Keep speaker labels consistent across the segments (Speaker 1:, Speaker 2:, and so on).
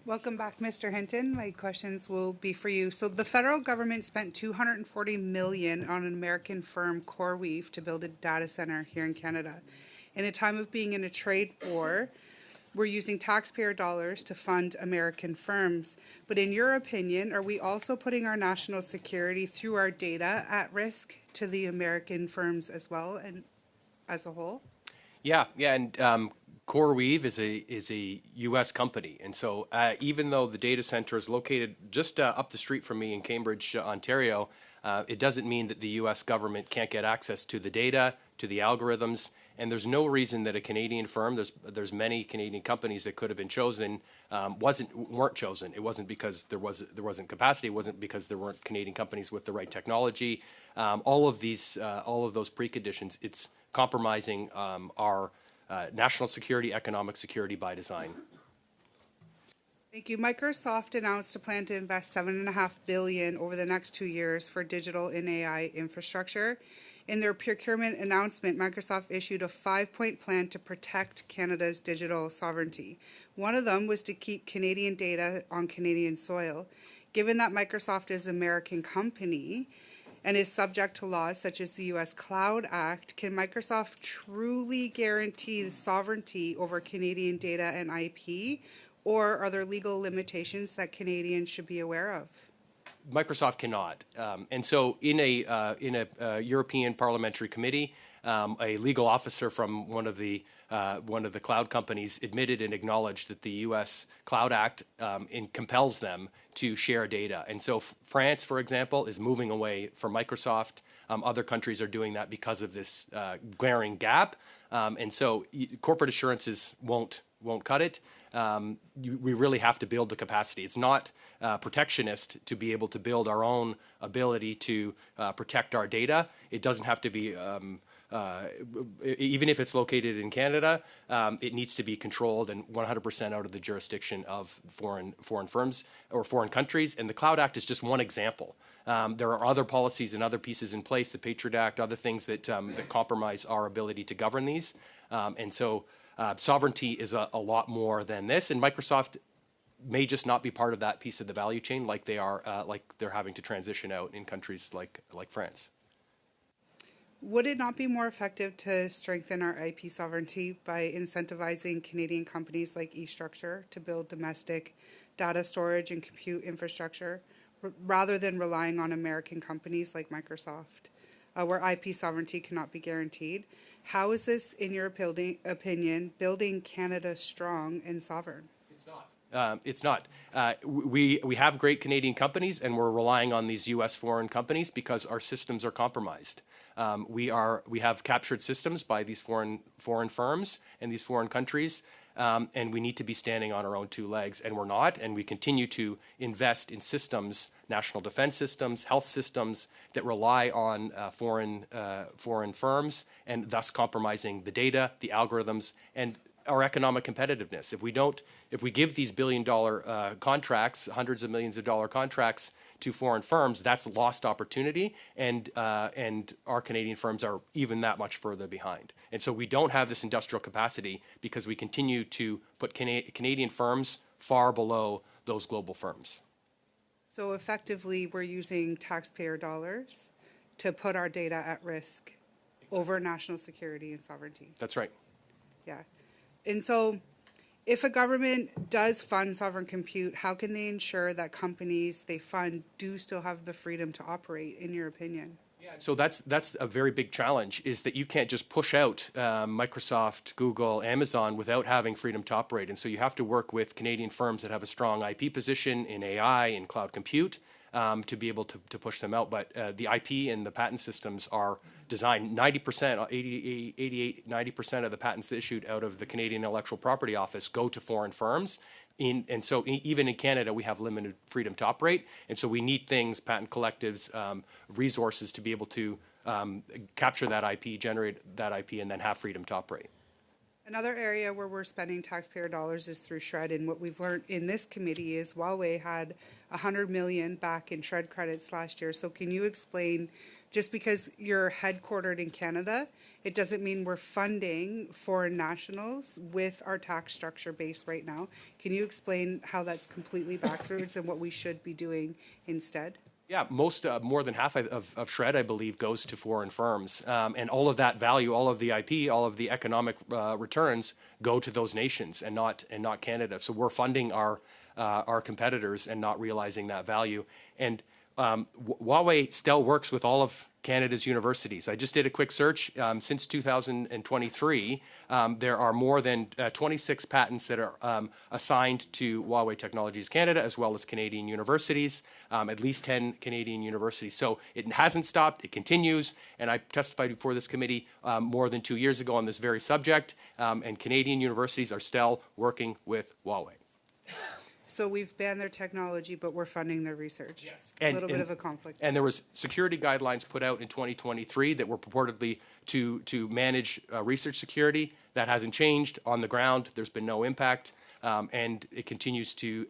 Speaker 1: Welcome back, Mr. Hinton. My questions will be for you. So the federal government spent $240 million on an American firm, CoreWeave, to build a data center here in Canada. In a time of being in a trade war, we're using taxpayer dollars to fund American firms. But in your opinion, are we also putting our national security through our data at risk to the American firms as well and as a whole?
Speaker 2: Yeah, and CoreWeave is a U.S. company, and so even though the data center is located just up the street from me in Cambridge, Ontario, it doesn't mean that the U.S. government can't get access to the data, to the algorithms, and there's no reason that a Canadian firm, there's many Canadian companies that could have been chosen, weren't chosen. It wasn't because there wasn't capacity. It wasn't because there weren't Canadian companies with the right technology. All of those preconditions, it's compromising our national security, economic security by design.
Speaker 1: Thank you. Microsoft announced a plan to invest $7.5 billion over the next 2 years for digital and AI infrastructure. In their procurement announcement, Microsoft issued a 5-point plan to protect Canada's digital sovereignty. One of them was to keep Canadian data on Canadian soil. Given that Microsoft is an American company and is subject to laws such as the U.S. Cloud Act, can Microsoft truly guarantee the sovereignty over Canadian data and IP, or are there legal limitations that Canadians should be aware of?
Speaker 2: Microsoft cannot, and so in a European Parliamentary Committee, a legal officer from one of the cloud companies admitted and acknowledged that the U.S. Cloud Act compels them to share data. And so France, for example, is moving away from Microsoft. Other countries are doing that because of this glaring gap. And so corporate assurances won't cut it. We really have to build the capacity. It's not protectionist to be able to build our own ability to protect our data. It doesn't have to be, even if it's located in Canada, it needs to be controlled and 100% out of the jurisdiction of foreign firms or foreign countries. And the Cloud Act is just one example. There are other policies and other pieces in place, the Patriot Act, other things that compromise our ability to govern these. And so sovereignty is a lot more than this, and Microsoft may just not be part of that piece of the value chain like they're having to transition out in countries like France.
Speaker 1: Would it not be more effective to strengthen our IP sovereignty by incentivizing Canadian companies like eStructure to build domestic data storage and compute infrastructure rather than relying on American companies like Microsoft, where IP sovereignty cannot be guaranteed? How is this, in your opinion, building Canada strong and sovereign?
Speaker 2: It's not. We have great Canadian companies, and we're relying on these U.S. foreign companies because our systems are compromised. We have captured systems by these foreign firms and these foreign countries, and we need to be standing on our own two legs, and we're not. And we continue to invest in systems, national defense systems, health systems that rely on foreign firms, and thus compromising the data, the algorithms, and our economic competitiveness. If we give these billion-dollar contracts, hundreds of millions of dollar contracts to foreign firms, that's lost opportunity, and our Canadian firms are even that much further behind. And so we don't have this industrial capacity because we continue to put Canadian firms far below those global firms.
Speaker 1: So effectively, we're using taxpayer dollars to put our data at risk over national security and sovereignty.
Speaker 2: That's right.
Speaker 1: Yeah. And so if a government does fund sovereign compute, how can they ensure that companies they fund do still have the freedom to operate, in your opinion?
Speaker 2: Yeah, so that's a very big challenge, is that you can't just push out Microsoft, Google, Amazon without having freedom to operate. And so you have to work with Canadian firms that have a strong IP position in AI and cloud compute to be able to push them out. But the IP and the patent systems are designed 90%, 88, 90% of the patents issued out of the Canadian Intellectual Property Office go to foreign firms. And so even in Canada, we have limited freedom to operate. And so we need things, patent collectives, resources to be able to capture that IP, generate that IP, and then have freedom to operate.
Speaker 1: Another area where we're spending taxpayer dollars is through SHRED, and what we've learned in this committee is Huawei had $100 million back in SHRED credits last year. So can you explain Just because you're headquartered in Canada, it doesn't mean we're funding foreign nationals with our tax structure base right now. Can you explain how that's completely backwards and what we should be doing instead?
Speaker 2: Yeah, more than half of SHRED, I believe, goes to foreign firms. And all of that value, all of the IP, all of the economic returns go to those nations and not Canada. So we're funding our competitors and not realizing that value. And Huawei still works with all of Canada's universities. I just did a quick search. Since 2023, there are more than 26 patents that are assigned to Huawei Technologies Canada, as well as Canadian universities, at least 10 Canadian universities. So it hasn't stopped, it continues, and I testified before this committee more than 2 years ago on this very subject, and Canadian universities are still working with Huawei.
Speaker 1: So we've banned their technology, but we're funding their research.
Speaker 2: Yes.
Speaker 1: A little bit of a conflict.
Speaker 2: And there was security guidelines put out in 2023 that were purportedly to manage research security. That hasn't changed on the ground. There's been no impact. And it continues to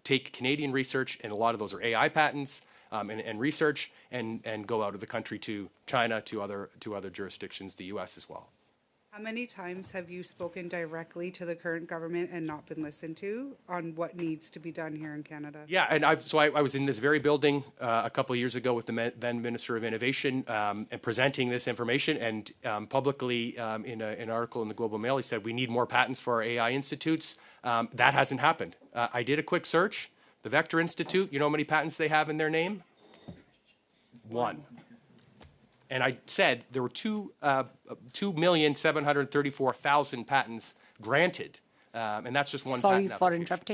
Speaker 2: take Canadian research, and a lot of those are AI patents and research, and go out of the country to China, to other jurisdictions, the U.S. as well.
Speaker 1: How many times have you spoken directly to the current government and not been listened to on what needs to be done here in Canada?
Speaker 2: Yeah, and I was in this very building a couple of years ago with the then Minister of Innovation and presenting this information, and publicly in an article in the Global Mail, he said we need more patents for our AI institutes. That hasn't happened. I did a quick search. The Vector Institute, you know how many patents they have in their name? One. And I said there were 2,734,000 patents granted, and that's just one patent application.
Speaker 3: Sorry for interrupting.